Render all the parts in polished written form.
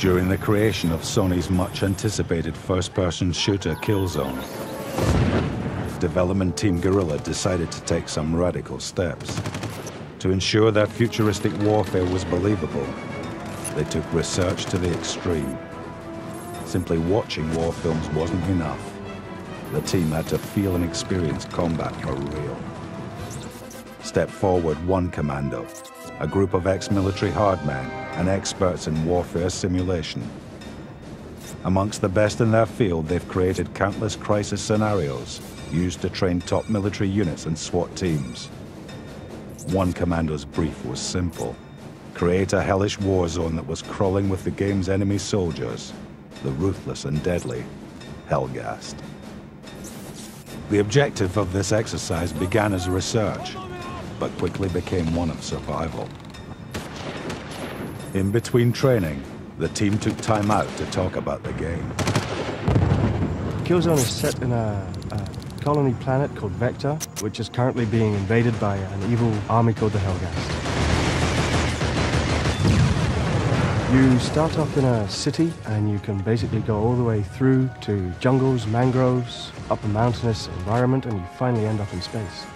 during the creation of Sony's much-anticipated first-person shooter Killzone. Development team Guerrilla decided to take some radical steps. To ensure that futuristic warfare was believable, they took research to the extreme. Simply watching war films wasn't enough. The team had to feel and experience combat for real. Step forward one commando, a group of ex-military hardmen and experts in warfare simulation. Amongst the best in their field, they've created countless crisis scenarios used to train top military units and SWAT teams. One commando's brief was simple: create a hellish war zone that was crawling with the game's enemy soldiers, the ruthless and deadly Hellgast. The objective of this exercise began as research, but quickly became one of survival. In between training, the team took time out to talk about the game. Killzone is set in a colony planet called Vector, which is currently being invaded by an evil army called the Hellgast. You start off in a city and you can basically go all the way through to jungles, mangroves, up a mountainous environment, and you finally end up in space.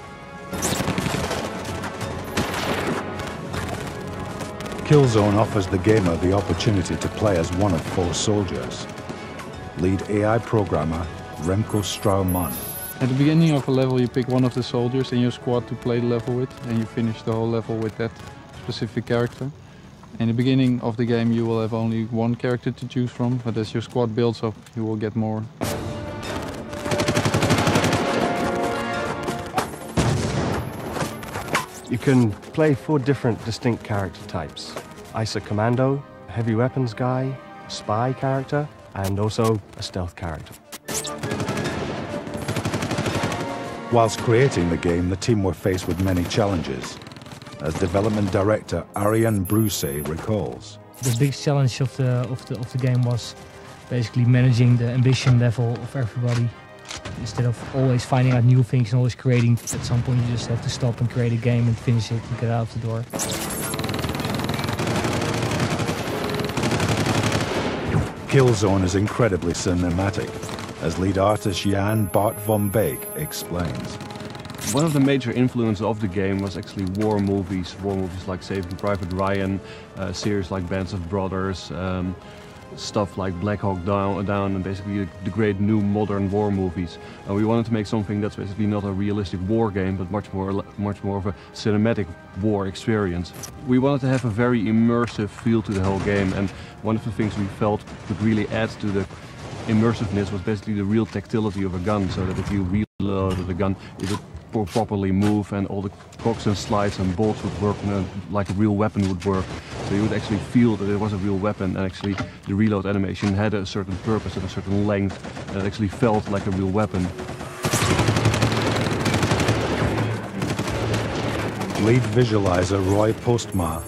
Killzone offers the gamer the opportunity to play as one of 4 soldiers. Lead AI programmer Remco Straumann. At the beginning of a level you pick one of the soldiers in your squad to play the level with, and you finish the whole level with that specific character. In the beginning of the game you will have only one character to choose from, but as your squad builds up you will get more. You can play 4 different distinct character types. ISA Commando, a heavy weapons guy, a spy character, and also a stealth character. Whilst creating the game, the team were faced with many challenges. As development director Ariane Brousse recalls. The biggest challenge of the game was basically managing the ambition level of everybody. Instead of always finding out new things and always creating, at some point you just have to stop and create a game and finish it and get out of the door. Killzone is incredibly cinematic, as lead artist Jan Bart van Beek explains. One of the major influences of the game was actually war movies like Saving Private Ryan, series like Bands of Brothers, stuff like Black Hawk Down, and basically the great new modern war movies. And we wanted to make something that's basically not a realistic war game, but much more of a cinematic war experience. We wanted to have a very immersive feel to the whole game, and one of the things we felt could really add to the immersiveness was basically the real tactility of a gun, so that if you reloaded the gun, it would properly move and all the cocks and slides and bolts would work like a real weapon would work. So you would actually feel that it was a real weapon, and actually the reload animation had a certain purpose and a certain length, and it actually felt like a real weapon. Lead visualizer Roy Postma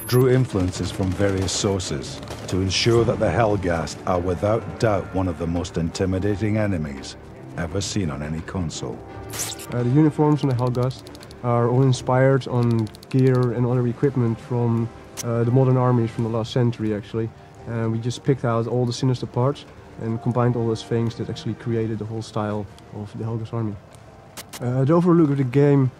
drew influences from various sources to ensure that the Helghast are without doubt one of the most intimidating enemies ever seen on any console. The uniforms in the Helghast are all inspired on gear and other equipment from the modern armies from the last century, actually. We just picked out all the sinister parts and combined all those things that actually created the whole style of the Helghast army. The overall look of the game,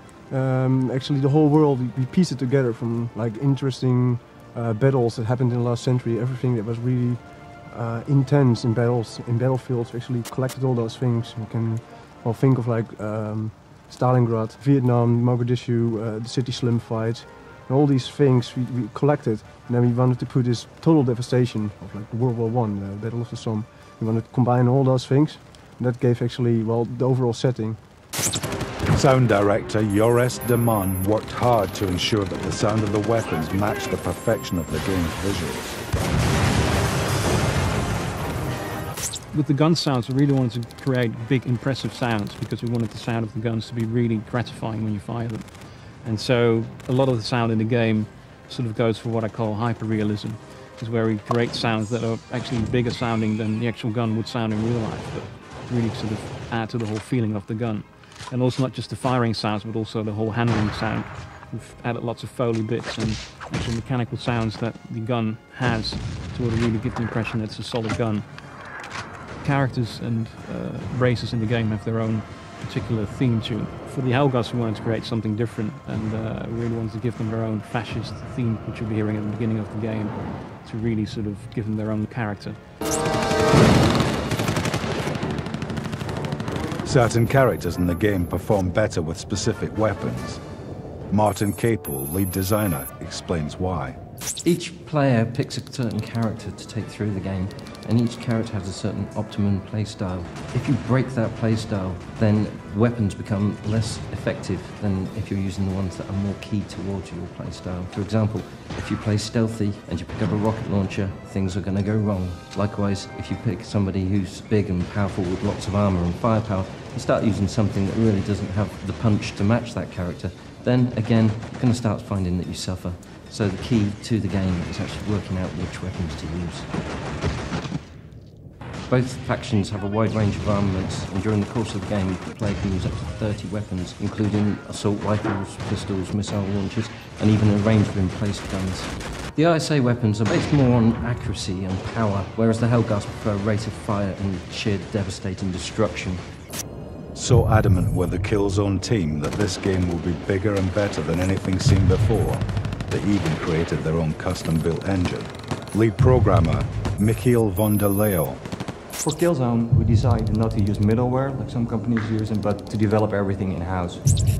actually the whole world, we pieced it together from like interesting battles that happened in the last century, everything that was really intense in battles, in battlefields. We actually collected all those things. We can think of like Stalingrad, Vietnam, Mogadishu, the City Slim fight, and all these things we collected. And then we wanted to put this total devastation of like World War I, the Battle of the Somme. We wanted to combine all those things, and that gave actually, well, the overall setting. Sound director Joris de Man worked hard to ensure that the sound of the weapons matched the perfection of the game's visuals. With the gun sounds, we really wanted to create big, impressive sounds because we wanted the sound of the guns to be really gratifying when you fire them. And so a lot of the sound in the game sort of goes for what I call hyper-realism, is where we create sounds that are actually bigger sounding than the actual gun would sound in real life, but really sort of add to the whole feeling of the gun. And also not just the firing sounds, but also the whole handling sound. We've added lots of Foley bits and actual mechanical sounds that the gun has to really give the impression that it's a solid gun. Characters and races in the game have their own particular theme tune. For the Helghast we wanted to create something different, and we really wanted to give them their own fascist theme, which you'll be hearing at the beginning of the game, to really sort of give them their own character. Certain characters in the game perform better with specific weapons. Martin Capel, lead designer, explains why. Each player picks a certain character to take through the game, and each character has a certain optimum playstyle. If you break that playstyle, then weapons become less effective than if you're using the ones that are more key towards your playstyle. For example, if you play stealthy and you pick up a rocket launcher, things are going to go wrong. Likewise, if you pick somebody who's big and powerful with lots of armor and firepower, you start using something that really doesn't have the punch to match that character, then again, you're going to start finding that you suffer. So the key to the game is actually working out which weapons to use. Both factions have a wide range of armaments, and during the course of the game, the player can use up to 30 weapons, including assault rifles, pistols, missile launchers, and even a range of emplaced guns. The ISA weapons are based more on accuracy and power, whereas the Hellgast prefer rate of fire and sheer devastating destruction. So adamant were the Killzone team that this game will be bigger and better than anything seen before, they even created their own custom-built engine. Lead programmer, Michiel van der Leeuw. For Killzone, we decided not to use middleware like some companies use, but to develop everything in-house.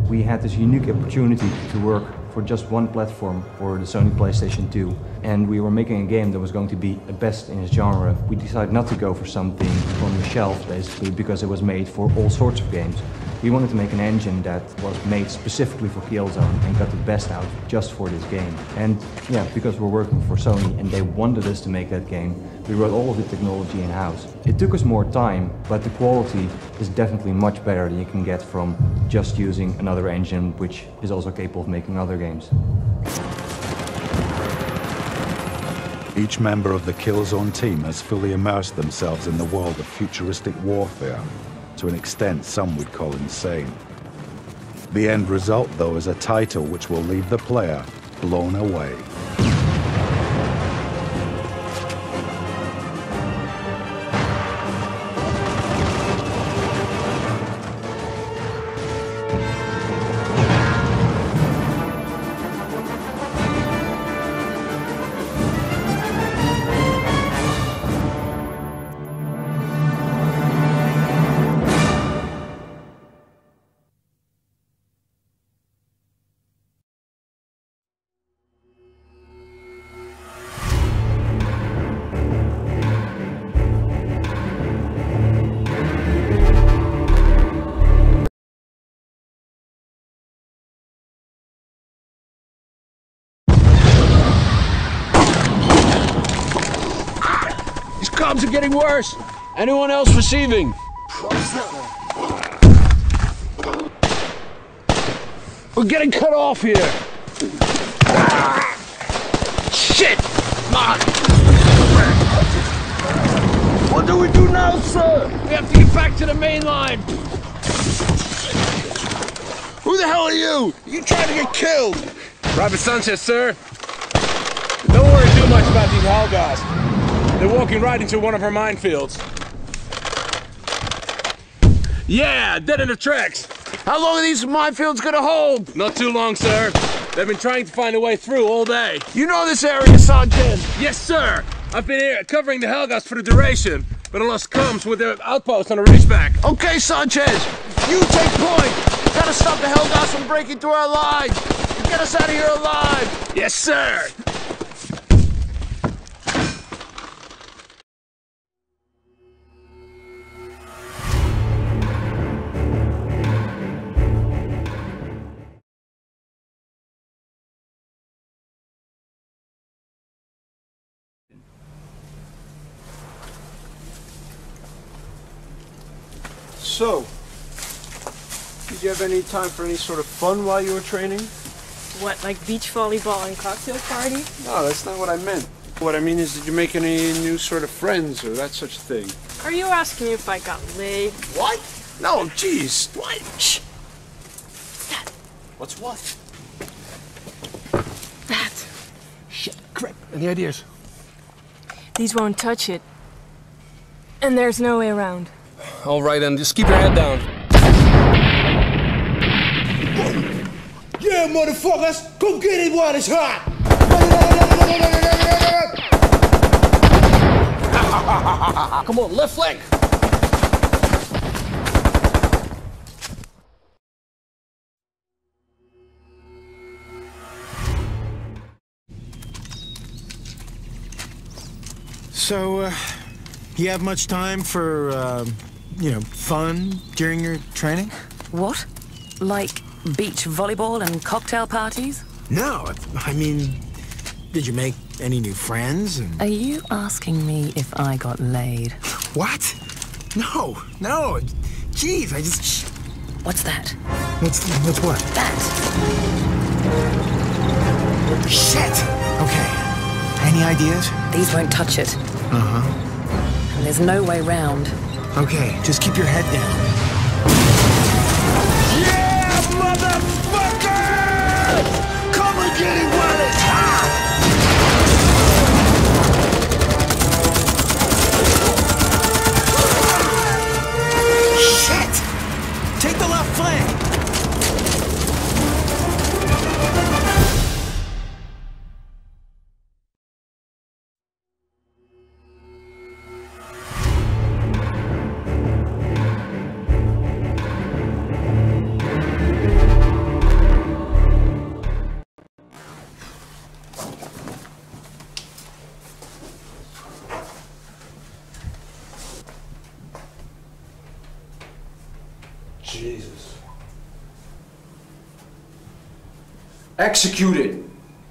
We had this unique opportunity to work for just one platform for the Sony PlayStation 2, and we were making a game that was going to be the best in its genre. We decided not to go for something from the shelf, basically, because it was made for all sorts of games. We wanted to make an engine that was made specifically for Killzone and got the best out just for this game. And yeah, because we're working for Sony and they wanted us to make that game, we wrote all of the technology in-house. It took us more time, but the quality is definitely much better than you can get from just using another engine which is also capable of making other games. Each member of the Killzone team has fully immersed themselves in the world of futuristic warfare, to an extent some would call insane. The end result, though, is a title which will leave the player blown away. Comms are getting worse. Anyone else receiving? We're getting cut off here. Shit! Come What do we do now, sir? We have to get back to the main line. Who the hell are you? You trying to get killed? Robert Sanchez, sir. Don't worry too much about these Hellgast. They're walking right into one of our minefields. Yeah, dead in the tracks. How long are these minefields gonna hold? Not too long, sir. They've been trying to find a way through all day. You know this area, Sanchez? Yes, sir. I've been here covering the Hellgast for the duration, but I lost comms with their outpost on the ridgeback. Okay, Sanchez. You take point. Gotta stop the Hellgast from breaking through our lines. Get us out of here alive. Yes, sir. So, did you have any time for any sort of fun while you were training? What, like beach volleyball and cocktail party? No, that's not what I meant. What I mean is, did you make any new sort of friends or that such thing? Are you asking me if I got laid? What? No, jeez. What? Shh. That. What's what? That. Shit, crap. Any ideas? These won't touch it. And there's no way around. All right, then, just keep your head down. Yeah, motherfuckers! Come get it while it's hot! Come on, left flank! So, you have much time for, you know, fun during your training? What? Like beach volleyball and cocktail parties? No, I mean, did you make any new friends? Are you asking me if I got laid? What? No, no. Jeez, I just... Shh. What's that? What's what? That. Shit! Okay. Any ideas? These won't touch it. Uh-huh. And there's no way round. Okay, just keep your head down. Yeah, motherfucker! Come and get it while it's hot! flank! Jesus. Executed.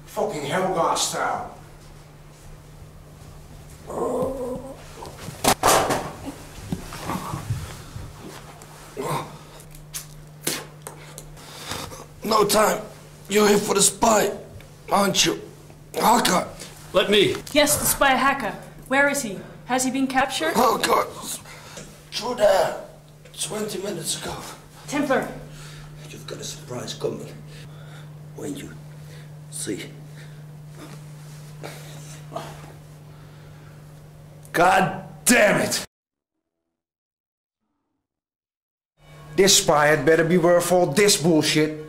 Fucking Helgar style. No time. You're here for the spy, aren't you? Haka. Let me. Yes, the spy hacker. Where is he? Has he been captured? Oh, God. Through there. 20 minutes ago. Templar. You've got a surprise coming. When you see. God damn it! This spy had better be worth all this bullshit.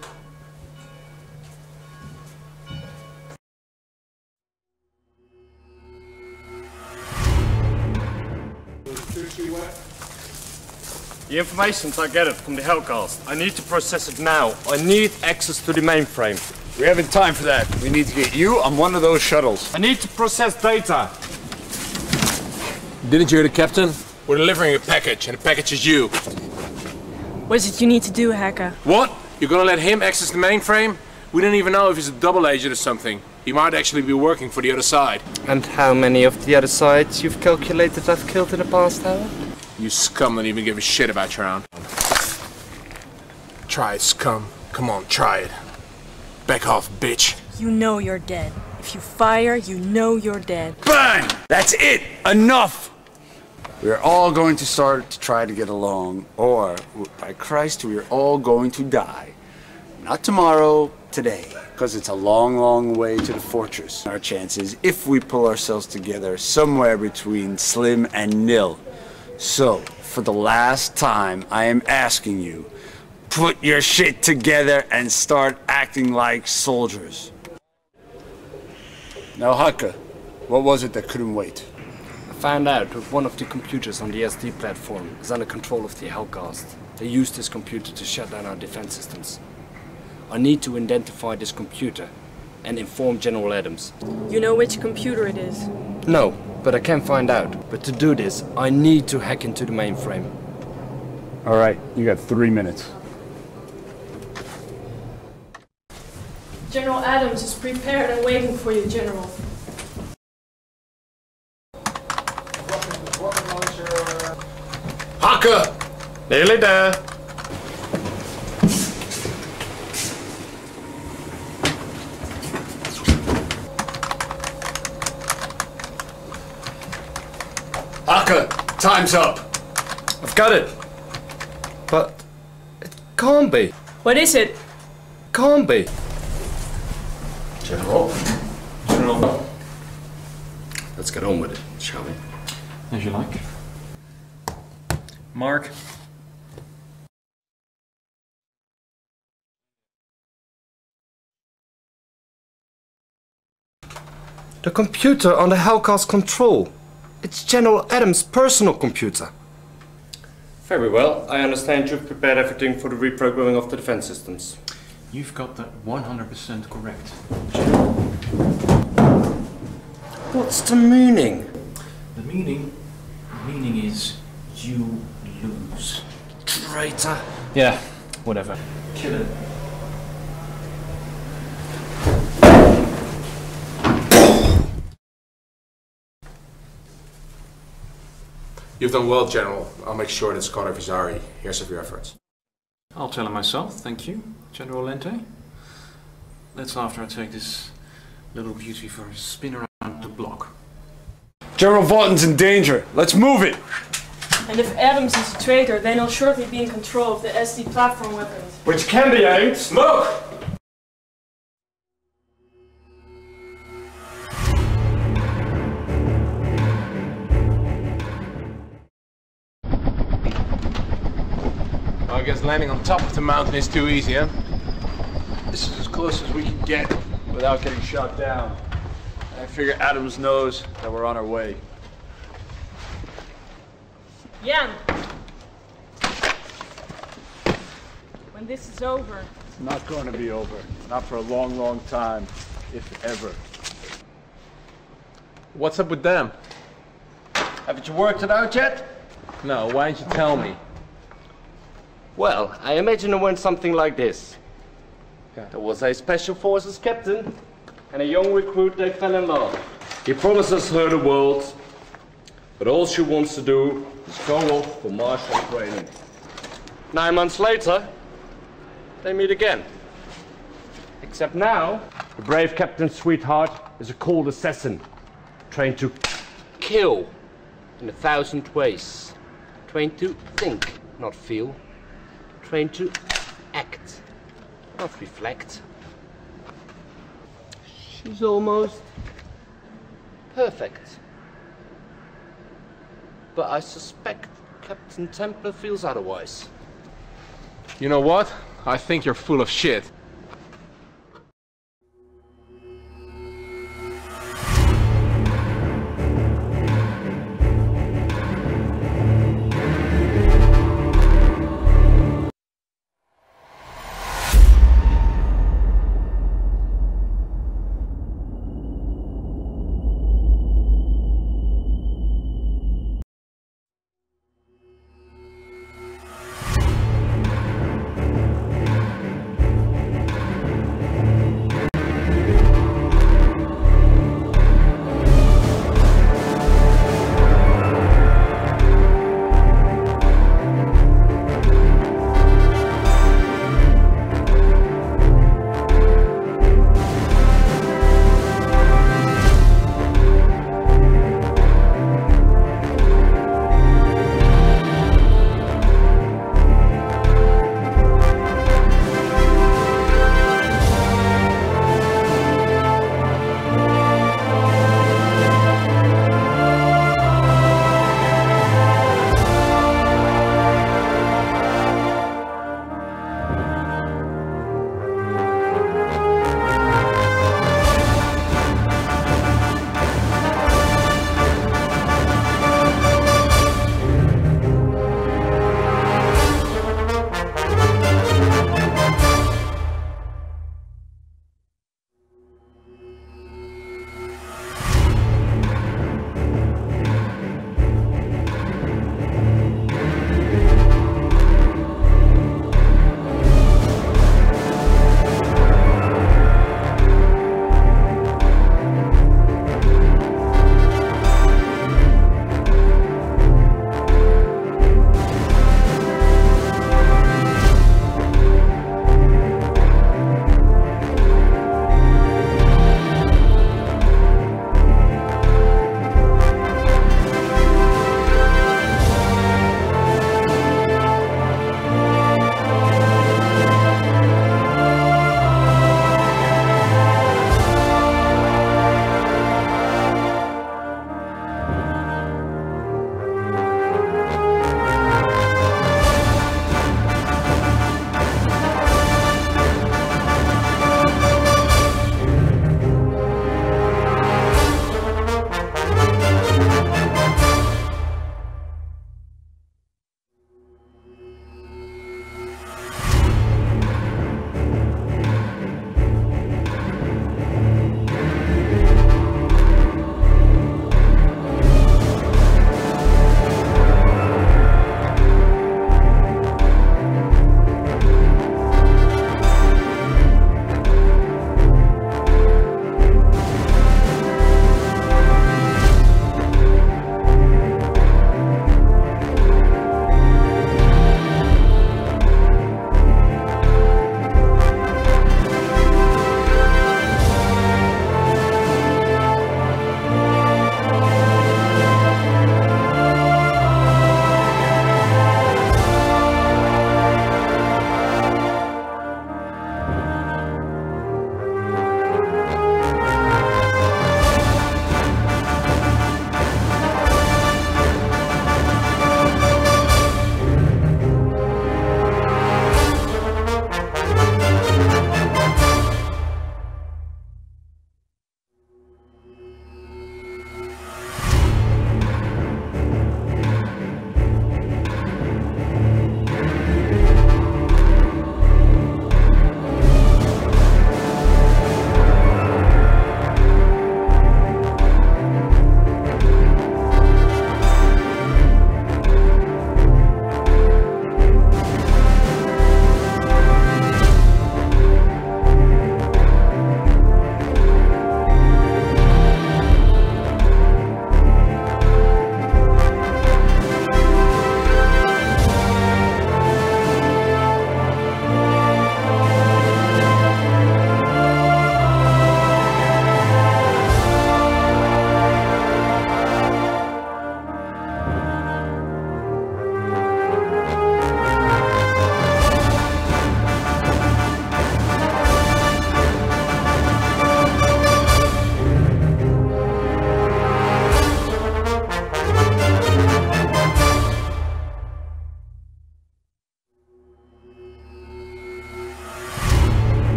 The information's I get it from the Hellcast. I need to process it now. I need access to the mainframe. We haven't time for that. We need to get you on one of those shuttles. I need to process data. Didn't you hear the captain? We're delivering a package, and the package is you. What is it you need to do, hacker? What? You're gonna let him access the mainframe? We don't even know if he's a double agent or something. He might actually be working for the other side. And how many of the other sides you've calculated I've killed in the past hour? You scum don't even give a shit about your own. Try it, scum. Come on, try it. Back off, bitch. You know you're dead. If you fire, you know you're dead. Bang! That's it! Enough! We're all going to start to try to get along, or, by Christ, we're all going to die. Not tomorrow, today. Because it's a long, long way to the fortress. Our chances, if we pull ourselves together, somewhere between slim and nil. So, for the last time, I am asking you, put your shit together and start acting like soldiers. Now, Haka, what was it that couldn't wait? I found out that one of the computers on the SD platform is under control of the Hellcast. They used this computer to shut down our defense systems. I need to identify this computer and inform General Adams. You know which computer it is? No, but I can find out. But to do this, I need to hack into the mainframe. All right, you got 3 minutes. General Adams is prepared and waiting for you, General. Haka! Nearly there. Haka, time's up. I've got it. But it can't be. What is it? Can't be. General. General. Let's get on with it, shall we? As you like. Mark. The computer on the Hellcast control. It's General Adams' personal computer. Very well. I understand you've prepared everything for the reprogramming of the defense systems. You've got that 100% correct. What's the meaning? The meaning is you lose. Traitor. Yeah, whatever. Kill it. You've done well, General. I'll make sure that Scott Avizari hears of your efforts. I'll tell him myself, thank you, General Lente. That's after I take this little beauty for a spin around the block. General Vaughton's in danger. Let's move it! And if Adams is a traitor, then he'll shortly be in control of the SD platform weapons. Which can be aimed. Smoke! Well, I guess landing on top of the mountain is too easy, huh? This is as close as we can get without getting shot down. And I figure Adams knows that we're on our way. Jan! When this is over... It's not going to be over. Not for a long, long time, if ever. What's up with them? Haven't you worked it out yet? No, why didn't you tell me? Well, I imagine it went something like this. There was a special forces captain and a young recruit. They fell in love. He promises her the world, but all she wants to do is go off for martial training. 9 months later, they meet again. Except now, the brave captain's sweetheart is a cold assassin, trained to kill in 1,000 ways. Trained to think, not feel. Trained to act, not reflect. She's almost perfect. But I suspect Captain Templar feels otherwise. You know what? I think you're full of shit.